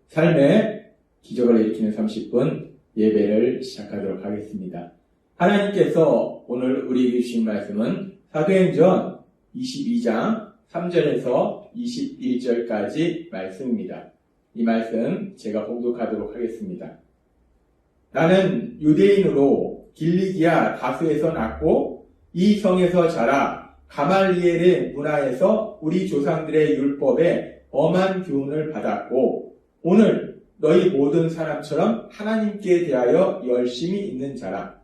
삶의 기적을 일으키는 30분 예배를 시작하도록 하겠습니다. 하나님께서 오늘 우리에게 주신 말씀은 사도행전 22장 3절에서 21절까지 말씀입니다. 이 말씀 제가 봉독하도록 하겠습니다. 나는 유대인으로 길리기아 다수에서 났고 이 성에서 자라 가말리엘의 문화에서 우리 조상들의 율법에 엄한 교훈을 받았고 오늘 너희 모든 사람처럼 하나님께 대하여 열심히 있는 자라.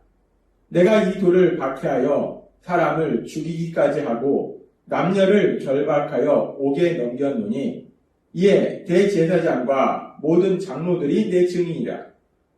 내가 이 돌을 박해하여 사람을 죽이기까지 하고 남녀를 결박하여 옥에 넘겼노니 이에 대제사장과 모든 장로들이 내 증인이라.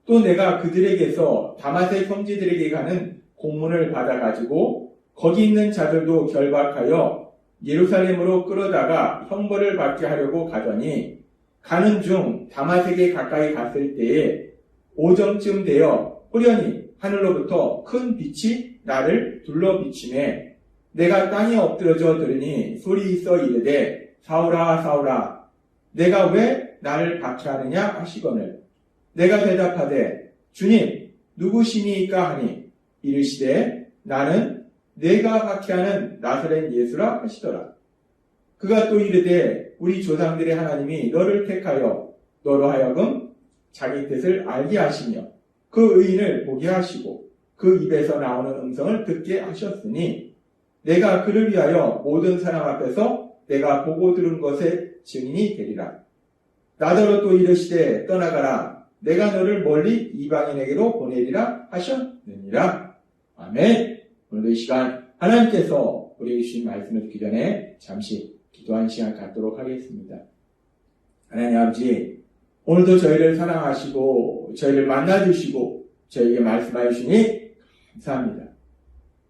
또 내가 그들에게서 다마색 형제들에게 가는 공문을 받아가지고 거기 있는 자들도 결박하여 예루살렘으로 끌어다가 형벌을 받게 하려고 가더니 가는 중 다마색에 가까이 갔을 때에 오정쯤 되어 호련히 하늘로부터 큰 빛이 나를 둘러 비치매 내가 땅에 엎드러져 들으니 소리 있어 이르되 사울아 사울아 내가 왜 나를 박해하느냐 하시거늘 내가 대답하되 주님 누구시니까 하니 이르시되 나는 내가 박해하는 나사렛 예수라 하시더라. 그가 또 이르되 우리 조상들의 하나님이 너를 택하여 너로 하여금 자기 뜻을 알게 하시며 그 의인을 보게 하시고 그 입에서 나오는 음성을 듣게 하셨으니 내가 그를 위하여 모든 사람 앞에서 내가 보고 들은 것의 증인이 되리라. 나더러 또 이르시되 떠나가라 내가 너를 멀리 이방인에게로 보내리라 하셨느니라. 아멘. 오늘도 이 시간 하나님께서 우리에게 주신 말씀을 듣기 전에 잠시 기도한 시간 갖도록 하겠습니다. 하나님 아버지, 오늘도 저희를 사랑하시고 저희를 만나주시고 저희에게 말씀하여 주시니 감사합니다.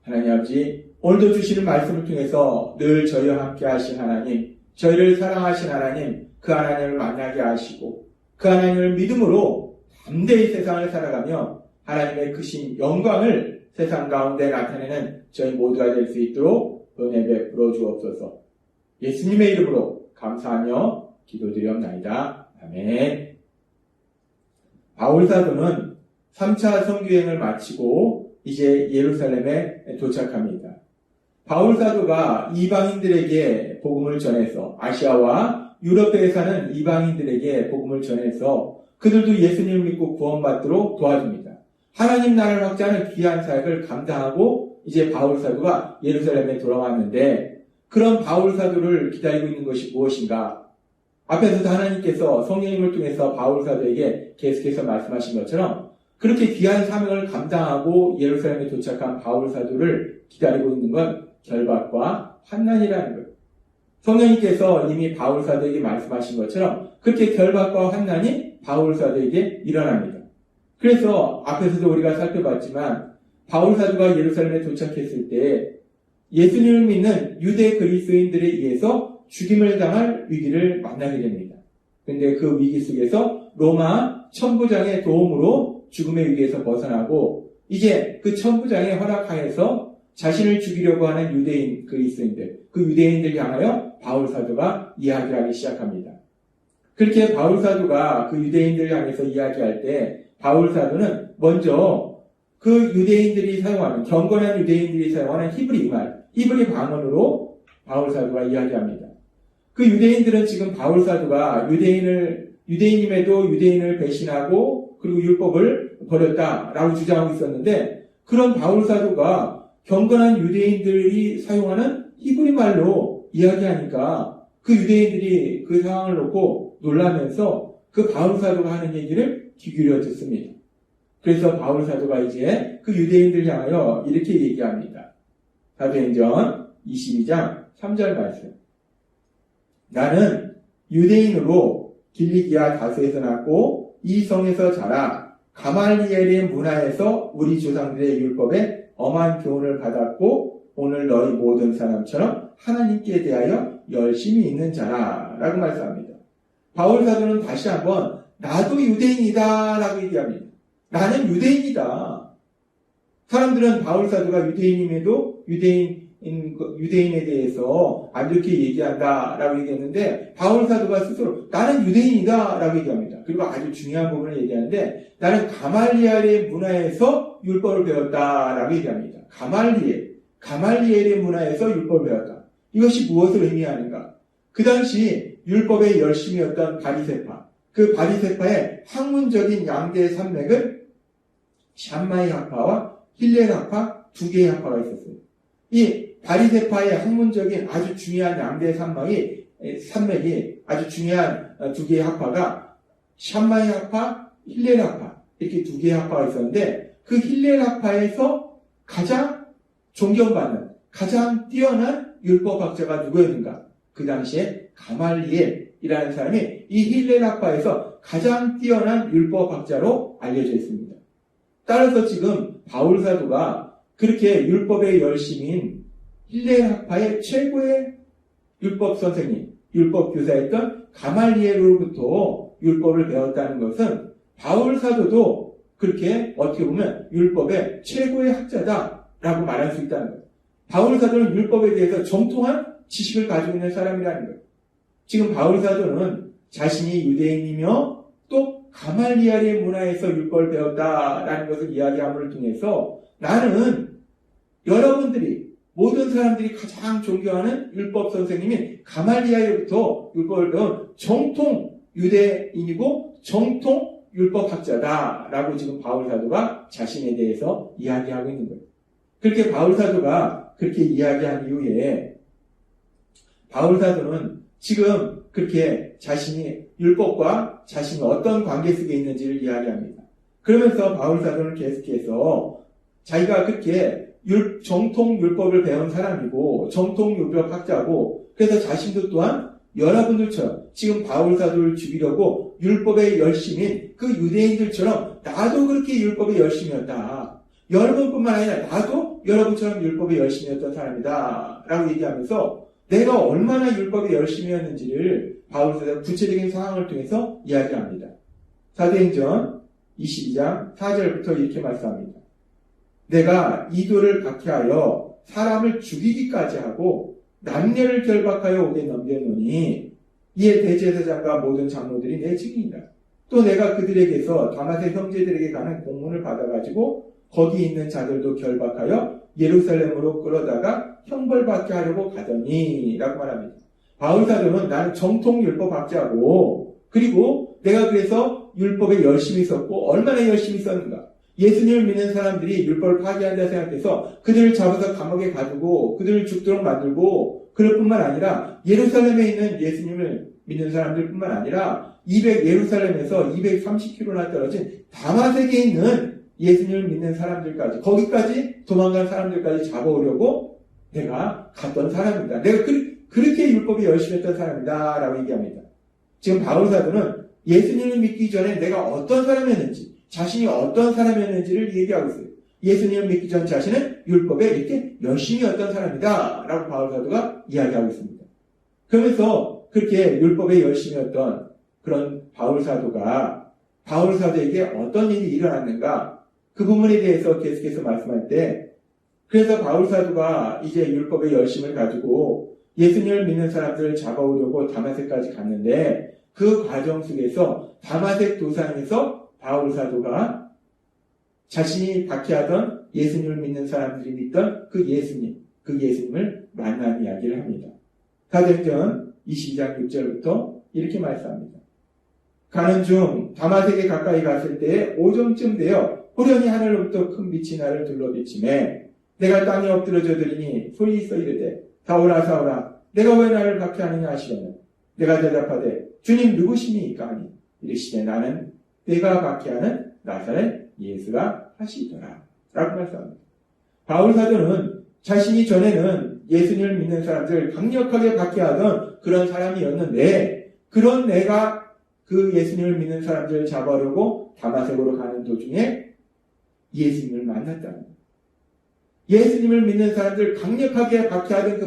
하나님 아버지, 오늘도 주시는 말씀을 통해서 늘 저희와 함께 하신 하나님, 저희를 사랑하신 하나님, 그 하나님을 만나게 하시고 그 하나님을 믿음으로 담대히 세상을 살아가며 하나님의 크신 영광을 세상 가운데 나타내는 저희 모두가 될 수 있도록 은혜 베풀어 주옵소서. 예수님의 이름으로 감사하며 기도드리옵나이다. 아멘. 바울사도는 3차 선교여행을 마치고 이제 예루살렘에 도착합니다. 바울사도가 이방인들에게 복음을 전해서 아시아와 유럽에 사는 이방인들에게 복음을 전해서 그들도 예수님을 믿고 구원받도록 도와줍니다. 하나님 나라를 확장하는 귀한 사역을 감당하고 이제 바울사도가 예루살렘에 돌아왔는데 그런 바울사도를 기다리고 있는 것이 무엇인가? 앞에서도 하나님께서 성령님을 통해서 바울사도에게 계속해서 말씀하신 것처럼 그렇게 귀한 사명을 감당하고 예루살렘에 도착한 바울사도를 기다리고 있는 건 결박과 환난이라는 것. 성령님께서 이미 바울사도에게 말씀하신 것처럼 그렇게 결박과 환난이 바울사도에게 일어납니다. 그래서 앞에서도 우리가 살펴봤지만 바울사도가 예루살렘에 도착했을 때 예수님을 믿는 유대 그리스도인들에 의해서 죽임을 당할 위기를 만나게 됩니다. 그런데 그 위기 속에서 로마 천부장의 도움으로 죽음의 위기에서 벗어나고 이제 그 천부장의 허락하에서 자신을 죽이려고 하는 유대인 그리스도인들, 그 유대인들 향하여 바울사도가 이야기하기 시작합니다. 그렇게 바울사도가 그 유대인들 향해서 이야기할 때 바울사도는 먼저 그 유대인들이 사용하는, 경건한 유대인들이 사용하는 히브리 방언으로 바울사도가 이야기합니다. 그 유대인들은 지금 바울사도가 유대인임에도 유대인을 배신하고 그리고 율법을 버렸다라고 주장하고 있었는데 그런 바울사도가 경건한 유대인들이 사용하는 히브리 말로 이야기하니까 그 유대인들이 그 상황을 놓고 놀라면서 그 바울사도가 하는 얘기를 귀 기울여 듣습니다. 그래서 바울사도가 이제 그 유대인들 향하여 이렇게 얘기합니다. 사도행전 22장 3절 말씀. 나는 유대인으로 길리기아 다수에서 났고 이 성에서 자라 가말리엘의 문화에서 우리 조상들의 율법에 엄한 교훈을 받았고 오늘 너희 모든 사람처럼 하나님께 대하여 열심히 있는 자라 라고 말씀합니다. 바울 사도는 다시 한번 나도 유대인이다 라고 얘기합니다. 나는 유대인이다. 사람들은 바울 사도가 유대인임에도 유대인에 대해서 안 좋게 얘기한다 라고 얘기했는데, 바울 사도가 스스로 나는 유대인이다 라고 얘기합니다. 그리고 아주 중요한 부분을 얘기하는데, 나는 가말리엘의 문화에서 율법을 배웠다 라고 얘기합니다. 가말리엘의 문화에서 율법을 배웠다. 이것이 무엇을 의미하는가? 그 당시 율법의 열심이었던 바리새파, 그 바리새파의 학문적인 양대 산맥은 샴마이 학파와 힐렐 학파 두 개의 학파가 있었어요. 이 바리새파의 학문적인 아주 중요한 양대 산맥이 아주 중요한 두 개의 학파가 샴마이 학파, 힐렐 학파 이렇게 두 개의 학파가 있었는데, 그 힐렐 학파에서 가장 존경받는 가장 뛰어난 율법학자가 누구였는가? 그 당시에 가말리엘이라는 사람이 이 힐렐 학파에서 가장 뛰어난 율법학자로 알려져 있습니다. 따라서 지금 바울 사도가 그렇게 율법의 열심인 힐렐 학파의 최고의 율법 선생님, 율법 교사였던 가말리엘로부터 율법을 배웠다는 것은 바울 사도도 그렇게 어떻게 보면 율법의 최고의 학자다라고 말할 수 있다는 거예요. 바울 사도는 율법에 대해서 정통한 지식을 가지고 있는 사람이라는 거예요. 지금 바울 사도는 자신이 유대인이며 또 가말리엘의 문화에서 율법을 배웠다라는 것을 이야기함을 통해서, 나는 여러분들이 모든 사람들이 가장 존경하는 율법 선생님인 가말리엘로부터 율법을 배운 정통 유대인이고 정통 율법학자다라고 지금 바울 사도가 자신에 대해서 이야기하고 있는 거예요. 그렇게 바울 사도가 그렇게 이야기한 이후에 바울 사도는 지금 그렇게 자신이 율법과 자신이 어떤 관계 속에 있는지를 이야기합니다. 그러면서 바울 사도는 계속해서 자기가 그렇게 정통 율법을 배운 사람이고 정통 율법학자고, 그래서 자신도 또한 여러분들처럼 지금 바울 사도를 죽이려고 율법에 열심인 그 유대인들처럼 나도 그렇게 율법에 열심이었다. 여러분뿐만 아니라 나도 여러분처럼 율법에 열심이었던 사람이다 라고 얘기하면서 내가 얼마나 율법에 열심이었는지를 바울 사도가 구체적인 상황을 통해서 이야기합니다. 사도행전 22장 4절부터 이렇게 말씀합니다. 내가 이도를 박해하여 사람을 죽이기까지 하고 남녀를 결박하여 오게 넘겼노니 이에 대제사장과 모든 장로들이 내 증인이다. 또 내가 그들에게서 다마색 형제들에게 가는 공문을 받아가지고 거기 있는 자들도 결박하여 예루살렘으로 끌어다가 형벌받게 하려고 가더니 라고 말합니다. 바울 사도는 나는 정통 율법학자고, 그리고 내가 그래서 율법에 열심히 있었고 얼마나 열심히 있었는가. 예수님을 믿는 사람들이 율법을 파괴한다 생각해서 그들을 잡아서 감옥에 가두고 그들을 죽도록 만들고, 그럴 뿐만 아니라 예루살렘에 있는 예수님을 믿는 사람들 뿐만 아니라 예루살렘에서 230km나 떨어진 다마색에 있는 예수님을 믿는 사람들까지, 거기까지 도망간 사람들까지 잡아오려고 내가 갔던 사람이다. 내가 그렇게 율법에 열심히 했던 사람이다 라고 얘기합니다. 지금 바울 사도는 예수님을 믿기 전에 내가 어떤 사람이었는지, 자신이 어떤 사람이었는지를 얘기하고 있어요. 예수님을 믿기 전 자신은 율법에 이렇게 열심히 했던 사람이다 라고 바울 사도가 이야기하고 있습니다. 그러면서 그렇게 율법에 열심히 했던 그런 바울 사도에게 어떤 일이 일어났는가, 그 부분에 대해서 계속해서 말씀할 때, 그래서 바울 사도가 이제 율법의 열심을 가지고 예수님을 믿는 사람들을 잡아오려고 다마색까지 갔는데, 그 과정 속에서 다마색 도상에서 바울 사도가 자신이 박해하던 예수님을 믿는 사람들이 믿던 그 예수님을 만난 이야기를 합니다. 사도행전 22장 6절부터 이렇게 말씀합니다. 가는 중 다마색에 가까이 갔을 때에 오정쯤 되어 호련히 하늘로부터 큰 빛이 나를 둘러비치매 내가 땅에 엎드러져 드리니 소리 있어 이르되 사울아 사울아 내가 왜 나를 박해하느냐 하시려면 내가 대답하되 주님 누구시니까 하니 이르시되 나는 내가 박해하는 나사렛 예수가 하시더라 라고 말씀합니다. 바울 사도는 자신이 전에는 예수님을 믿는 사람들을 강력하게 박해하던 그런 사람이었는데, 그런 내가 그 예수님을 믿는 사람들을 잡아오려고 다마색으로 가는 도중에 예수님을 만났다는 거예요. 예수님을 믿는 사람들을 강력하게 박해하던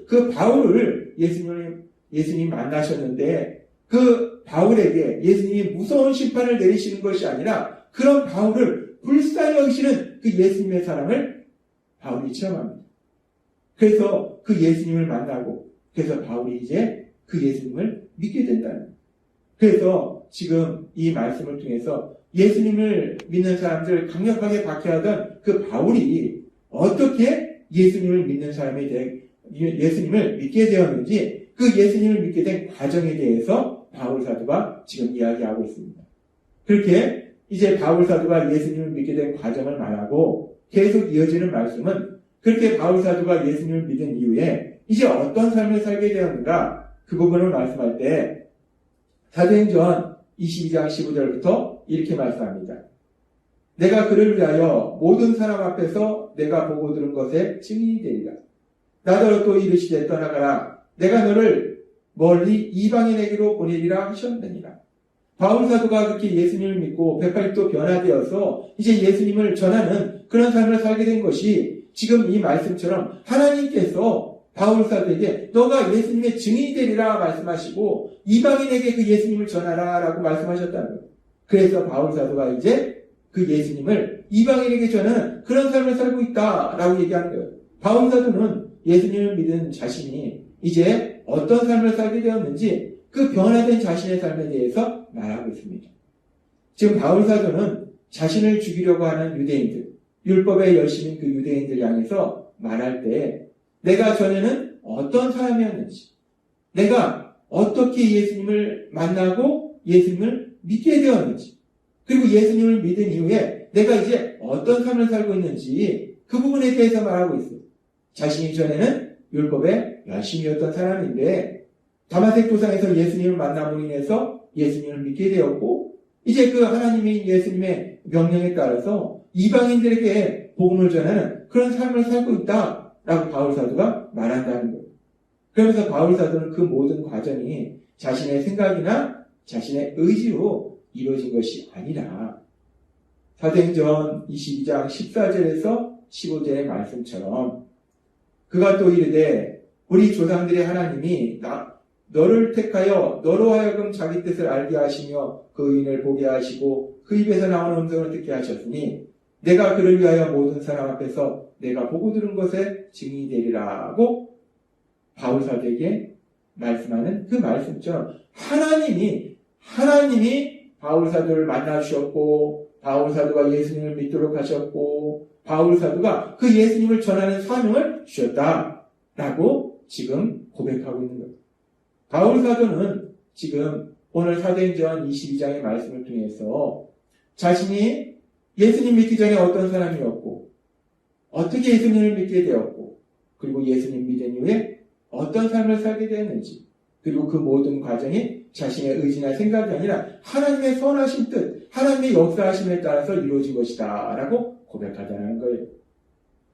그 바울을 예수님이 만나셨는데, 그 바울에게 예수님이 무서운 심판을 내리시는 것이 아니라 그런 바울을 불쌍히 여기시는 그 예수님의 사랑을 바울이 체험합니다. 그래서 그 예수님을 만나고 그래서 바울이 이제 그 예수님을 믿게 된다는 거예요. 그래서 지금 이 말씀을 통해서 예수님을 믿는 사람들 강력하게 박해하던 그 바울이 어떻게 예수님을 믿는 사람이 예수님을 믿게 되었는지 그 예수님을 믿게 된 과정에 대해서 바울 사도가 지금 이야기하고 있습니다. 그렇게 이제 바울 사도가 예수님을 믿게 된 과정을 말하고 계속 이어지는 말씀은 그렇게 바울 사도가 예수님을 믿은 이후에 이제 어떤 삶을 살게 되었는가 그 부분을 말씀할 때 사도행전 22장 15절부터 이렇게 말씀합니다. 내가 그를 위하여 모든 사람 앞에서 내가 보고 들은 것에 증인이 되리라. 나더러 또 이르시되 떠나가라. 내가 너를 멀리 이방인에게로 보내리라 하셨느니라. 바울 사도가 그렇게 예수님을 믿고 180도 변화되어서 이제 예수님을 전하는 그런 삶을 살게 된 것이 지금 이 말씀처럼 하나님께서 바울 사도에게 너가 예수님의 증인이 되리라 말씀하시고 이방인에게 그 예수님을 전하라 라고 말씀하셨다는 거예요. 그래서 바울 사도가 이제 그 예수님을 이방인에게 전하는 그런 삶을 살고 있다라고 얘기하는 거예요. 바울 사도는 예수님을 믿은 자신이 이제 어떤 삶을 살게 되었는지 그 변화된 자신의 삶에 대해서 말하고 있습니다. 지금 바울 사도는 자신을 죽이려고 하는 유대인들, 율법의 열심인 그 유대인들 향해서 말할 때 내가 전에는 어떤 사람이었는지, 내가 어떻게 예수님을 만나고 예수님을 믿게 되었는지, 그리고 예수님을 믿은 이후에 내가 이제 어떤 삶을 살고 있는지 그 부분에 대해서 말하고 있어요. 자신이 전에는 율법의 열심이었던 사람인데 다마색 도상에서 예수님을 만남으로 인해서 예수님을 믿게 되었고 이제 그 하나님이 예수님의 명령에 따라서 이방인들에게 복음을 전하는 그런 삶을 살고 있다라고 바울 사도가 말한다는 거예요. 그러면서 바울 사도는 그 모든 과정이 자신의 생각이나 자신의 의지로 이루어진 것이 아니라 사도행전 22장 14절에서 15절의 말씀처럼 그가 또 이르되 우리 조상들의 하나님이 너를 택하여 너로 하여금 자기 뜻을 알게 하시며 그 의인을 보게 하시고 그 입에서 나오는 음성을 듣게 하셨으니 내가 그를 위하여 모든 사람 앞에서 내가 보고 들은 것에 증인이 되리라고 바울 사도에게 말씀하는 그 말씀처럼 하나님이 바울 사도를 만나 주셨고 바울 사도가 예수님을 믿도록 하셨고 바울 사도가 그 예수님을 전하는 사명을 주셨다라고 지금 고백하고 있는 거예요. 바울 사도는 지금 오늘 사도행전 22장의 말씀을 통해서 자신이 예수님 믿기 전에 어떤 사람이었고 어떻게 예수님을 믿게 되었고 그리고 예수님 믿은 이후에 어떤 삶을 살게 되었는지 그리고 그 모든 과정이 자신의 의지나 생각이 아니라 하나님의 선하신 뜻, 하나님의 역사하심에 따라서 이루어진 것이다 라고 고백하자는 거예요.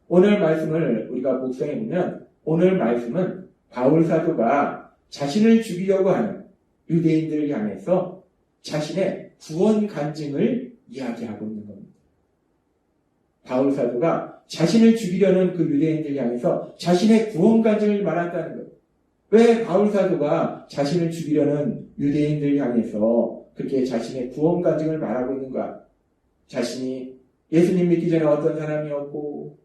오늘 말씀을 우리가 묵상해 보면 오늘 말씀은 바울 사도가 자신을 죽이려고 하는 유대인들을 향해서 자신의 구원 간증을 이야기하고 있는 겁니다. 바울 사도가 자신을 죽이려는 그 유대인들 향해서 자신의 구원 간증을 말한다는 거예요. 왜 바울 사도가 자신을 죽이려는 유대인들 향해서 그렇게 자신의 구원 간증을 말하고 있는가? 자신이 예수님 믿기 전에 어떤 사람이었고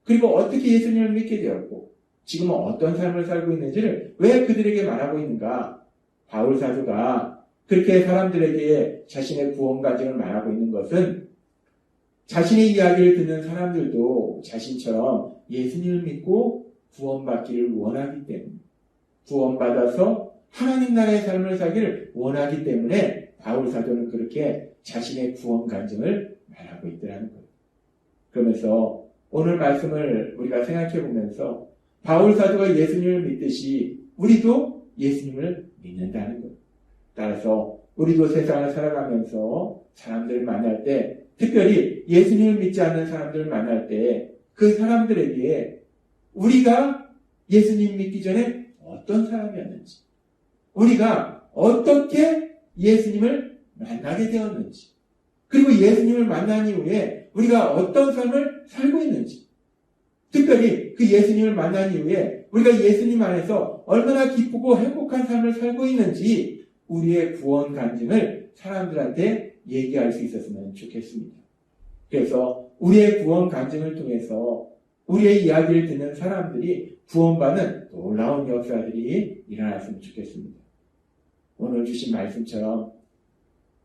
그리고 어떻게 예수님을 믿게 되었고 지금은 어떤 삶을 살고 있는지를 왜 그들에게 말하고 있는가? 바울 사도가 그렇게 사람들에게 자신의 구원 간증을 말하고 있는 것은 자신의 이야기를 듣는 사람들도 자신처럼 예수님을 믿고 구원받기를 원하기 때문에 구원받아서 하나님 나라의 삶을 살기를 원하기 때문에 바울 사도는 그렇게 자신의 구원 간증을 말하고 있더라는 거예요. 그러면서 오늘 말씀을 우리가 생각해 보면서 바울 사도가 예수님을 믿듯이 우리도 예수님을 믿는다는 거예요. 따라서 우리도 세상을 살아가면서 사람들을 만날 때 특별히 예수님을 믿지 않는 사람들을 만날 때 그 사람들에게 우리가 예수님 믿기 전에 어떤 사람이었는지 우리가 어떻게 예수님을 만나게 되었는지 그리고 예수님을 만난 이후에 우리가 어떤 삶을 살고 있는지 특별히 그 예수님을 만난 이후에 우리가 예수님 안에서 얼마나 기쁘고 행복한 삶을 살고 있는지 우리의 구원 간증을 사람들한테 얘기할 수 있었으면 좋겠습니다. 그래서 우리의 구원 간증을 통해서 우리의 이야기를 듣는 사람들이 구원받는 놀라운 역사들이 일어났으면 좋겠습니다. 오늘 주신 말씀처럼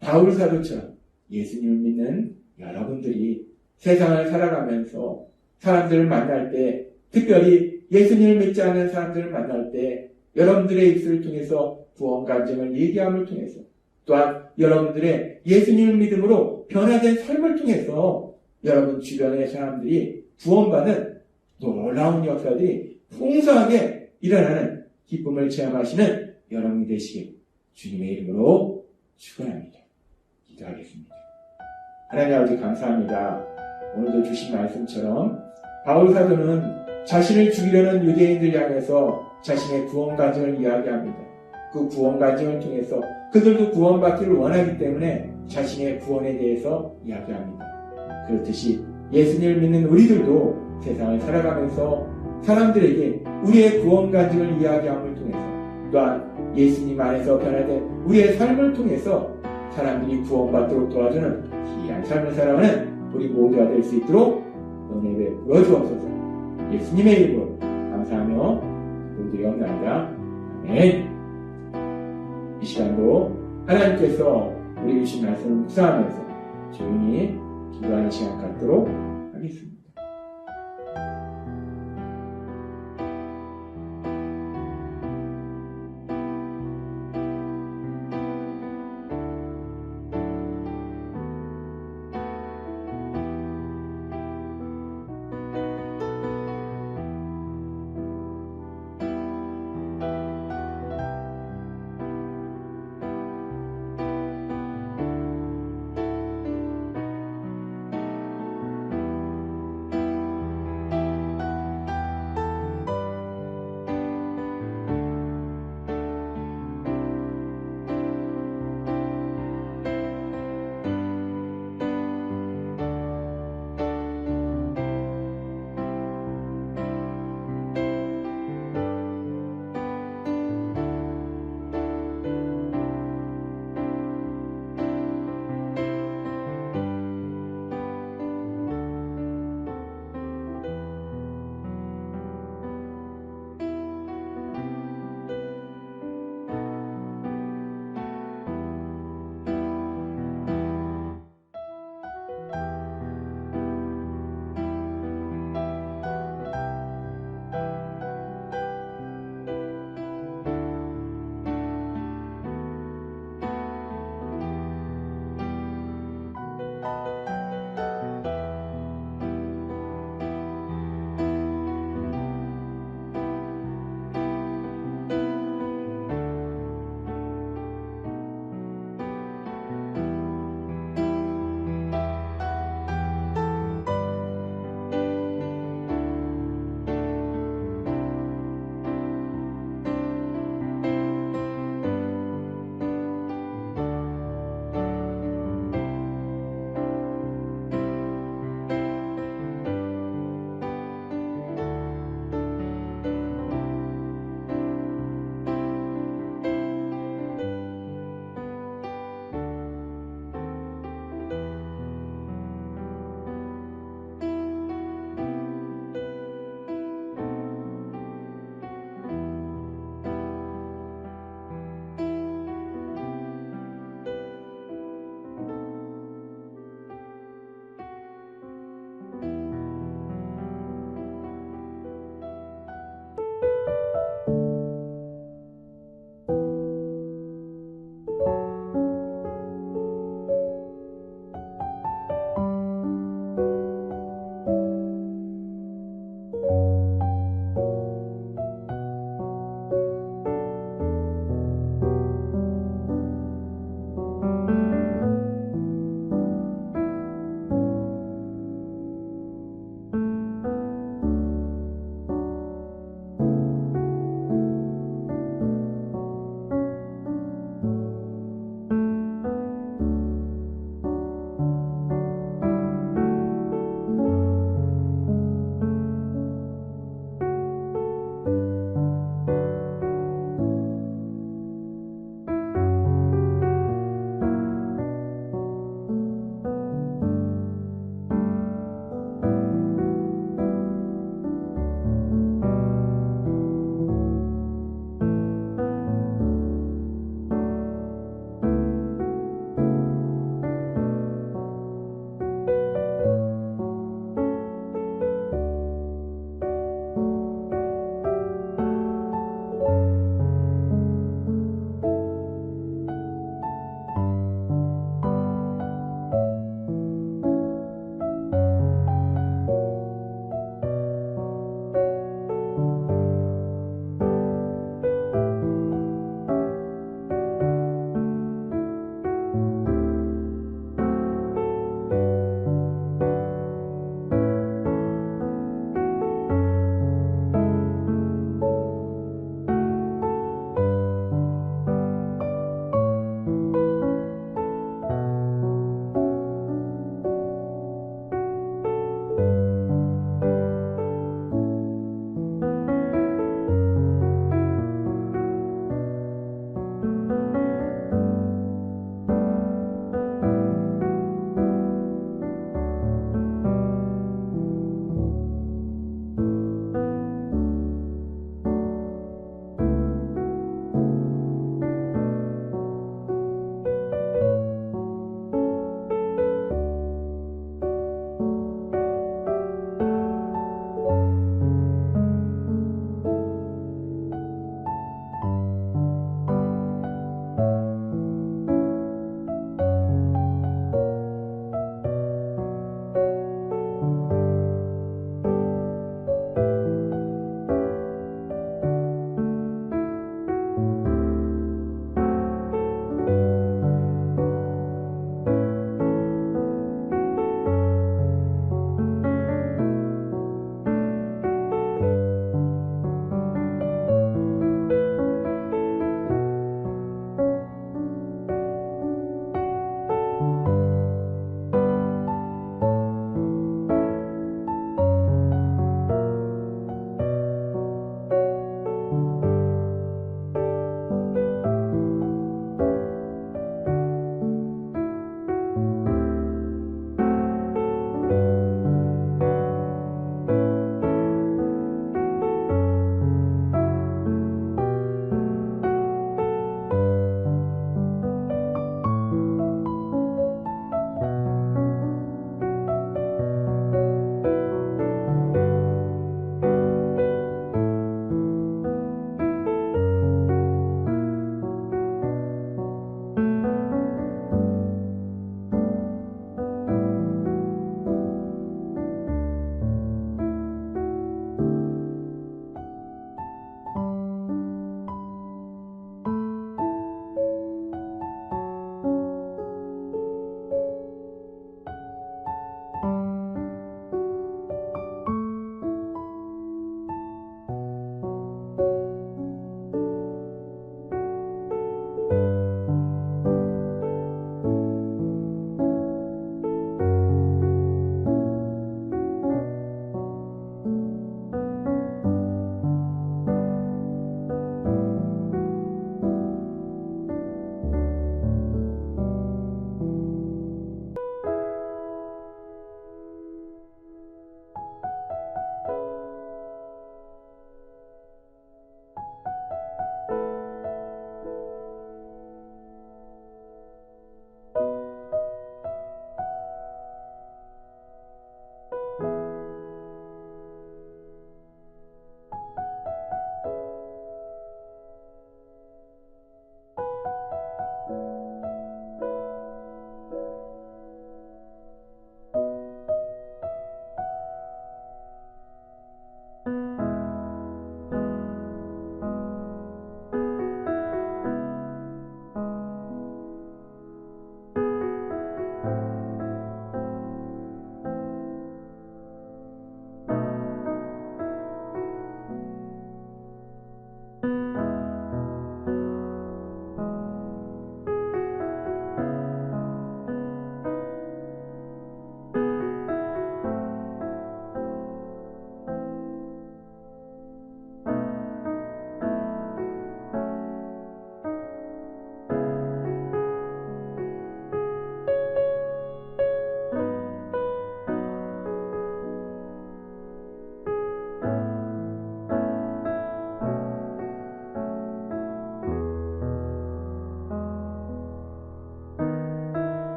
바울 사도처럼 예수님을 믿는 여러분들이 세상을 살아가면서 사람들을 만날 때, 특별히 예수님을 믿지 않는 사람들을 만날 때 여러분들의 입술을 통해서 구원 간증을 얘기함을 통해서, 또한 여러분들의 예수님을 믿음으로 변화된 삶을 통해서 여러분 주변의 사람들이 구원받는 놀라운 역사들이 풍성하게 일어나는 기쁨을 체험하시는 여러분이 되시길 주님의 이름으로 축원합니다. 기도하겠습니다. 하나님 아버지 감사합니다. 오늘도 주신 말씀처럼 바울 사도는 자신을 죽이려는 유대인들 향해서 자신의 구원 간증을 이야기합니다. 그 구원 간증을 통해서 그들도 구원받기를 원하기 때문에 자신의 구원에 대해서 이야기합니다. 그렇듯이 예수님을 믿는 우리들도 세상을 살아가면서 사람들에게 우리의 구원 간증을 이야기함을 통해서, 또한 예수님 안에서 변화된 우리의 삶을 통해서 사람들이 구원받도록 도와주는 귀한 삶을 살아가는 우리 모두가 될 수 있도록 은혜 베풀어 주옵소서. 예수님의 이름으로 감사하며 기도드리옵나이다. 아멘. 이 시간도 하나님께서 우리 주신 말씀을 묵상하면서 조용히 기도하는 시간 갖도록 하겠습니다.